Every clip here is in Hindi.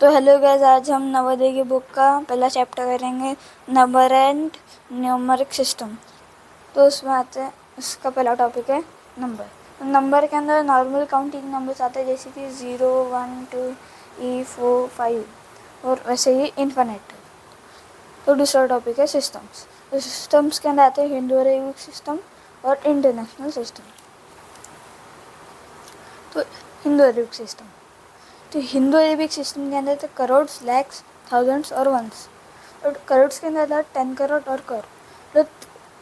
तो हेलो गाइस, आज हम नवोदय की बुक का पहला चैप्टर करेंगे, नंबर एंड न्यूमरिक सिस्टम। तो उसमें आते हैं, उसका पहला टॉपिक है नंबर। तो नंबर के अंदर नॉर्मल काउंटिंग नंबर्स आते हैं, जैसे कि 0, 1, 2, 3, 4, 5 और वैसे ही इन्फिनिट। तो दूसरा टॉपिक है सिस्टम्स। तो सिस्टम्स के अंदर आते हैं हिंदू अरेबिक सिस्टम और इंटरनेशनल सिस्टम। तो हिंदू अरेबिक सिस्टम, तो हिंदू अरेबिक सिस्टम के अंदर तो करोड्स, लैक्स, थाउजेंड्स और वंस। और करोड्स के अंदर था 10 करोड़ और कर। तो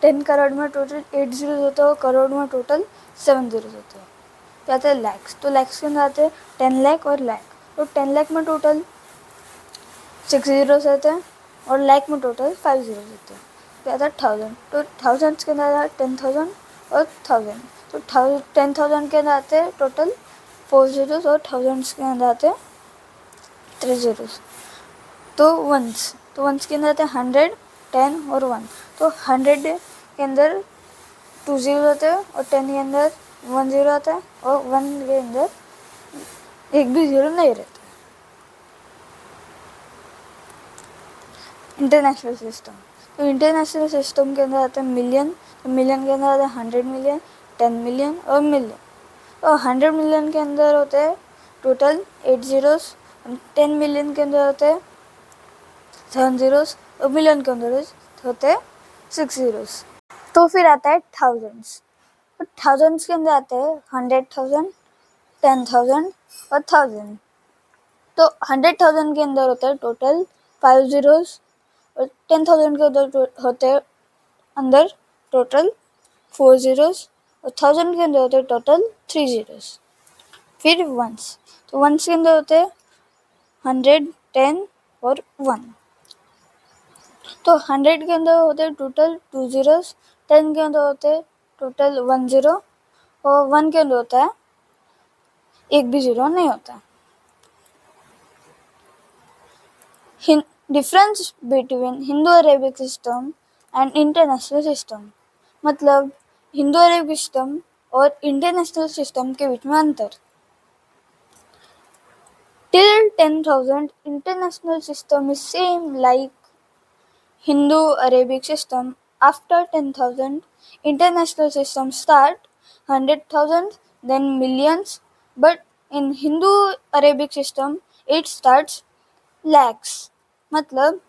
10 करोड़ में टोटल 8 जीरोज होते हैं और करोड़ में टोटल 7 जीरोज होते हैं। तो आते हैं लैक्स। तो लैक्स के अंदर आते हैं 10 लाख और लैख। तो 10 लाख में टोटल 6 जीरोज होते हैं और लैख में टोटल 5 जीरोज होते हैं। तो आता है थाउजेंड। तो थाउजेंड्स के अंदर आता है 10,000 और 1000। तो 10,000 के अंदर आते हैं टोटल 4 जीरोज और थाउजेंड्स के अंदर आते हैं 3 जीरोज। तो वंस के अंदर आते हैं 100, 10 और 1। तो 100 के अंदर 2 जीरो होते हैं और 10 के अंदर 1 जीरो आता है और 1 के अंदर एक भी जीरो नहीं रहता। इंटरनेशनल सिस्टम, तो इंटरनेशनल सिस्टम के अंदर आता है मिलियन। तो मिलियन के अंदर आता है 100 मिलियन, 10 मिलियन और मिलियन। और 100 मिलियन के अंदर होते हैं टोटल 8 जीरोज, 10 मिलियन के अंदर होते हैं 7 जीरोज और मिलियन के अंदर होते हैं 6 जीरोज। तो फिर आता है थाउजेंड्स। तो थाउजेंड्स के अंदर आते हैं 100,000, 10,000 और 1000। तो 100,000 के अंदर होता है टोटल 5 जीरोज और 10,000 के अंदर होते हैं अंदर टोटल 4 जीरोज और 1000 के अंदर होते हैं टोटल 3 जीरोज। फिर वंस, तो वंस के अंदर होते हैं 100, 10 और 1। तो 100 के अंदर होते हैं टोटल 2 जीरोज, 10 के अंदर होते हैं टोटल 1 जीरो और 1 के अंदर होता है एक भी जीरो नहीं होता। Difference between Hindu Arabic system and international system, मतलब हिंदू अरेबिक सिस्टम और इंटरनेशनल सिस्टम के बीच में अंतर। Till 10,000, international system is same like Hindu Arabic system. After 10,000, international system start 100,000, then millions. But in Hindu Arabic system, it starts lakhs. मतलब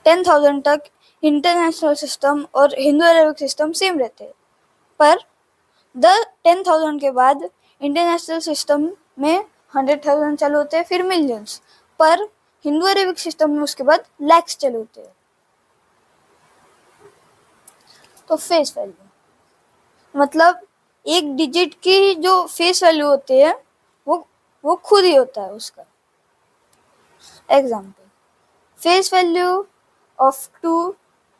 10,000 तक इंटरनेशनल सिस्टम और हिंदू अरेबिक सिस्टम सेम रहते हैं, पर 10,000 के बाद इंटरनेशनल सिस्टम में 100,000 चालू होते हैं, फिर मिलियंस। पर हिंदू अरेबिक सिस्टम में उसके बाद लैक्स चालू होते हैं। तो फेस वैल्यू, मतलब एक डिजिट की जो फेस वैल्यू होती है वो खुद ही होता है उसका। Example, face value of 2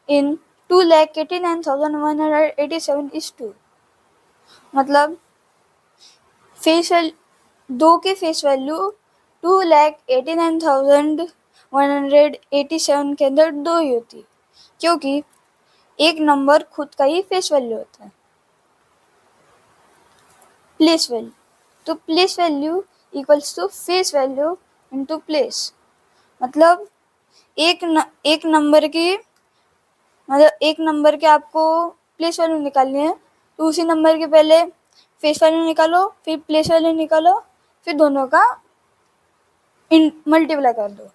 in 2,89,187 is 2। मतलब फेस वैल्यू 2 के फेस वैल्यू 2,89,187 के अंदर 2 ही होती है, क्योंकि एक नंबर खुद का ही फेस वैल्यू होता है। प्लेस वैल्यू, तो place value equals to face value into place. मतलब एक नंबर के आपको प्लेस वैल्यू निकालनी है, तो उसी नंबर के पहले फेस वैल्यू निकालो, फिर प्लेस वैल्यू निकालो, फिर दोनों का मल्टीप्लाई कर दो।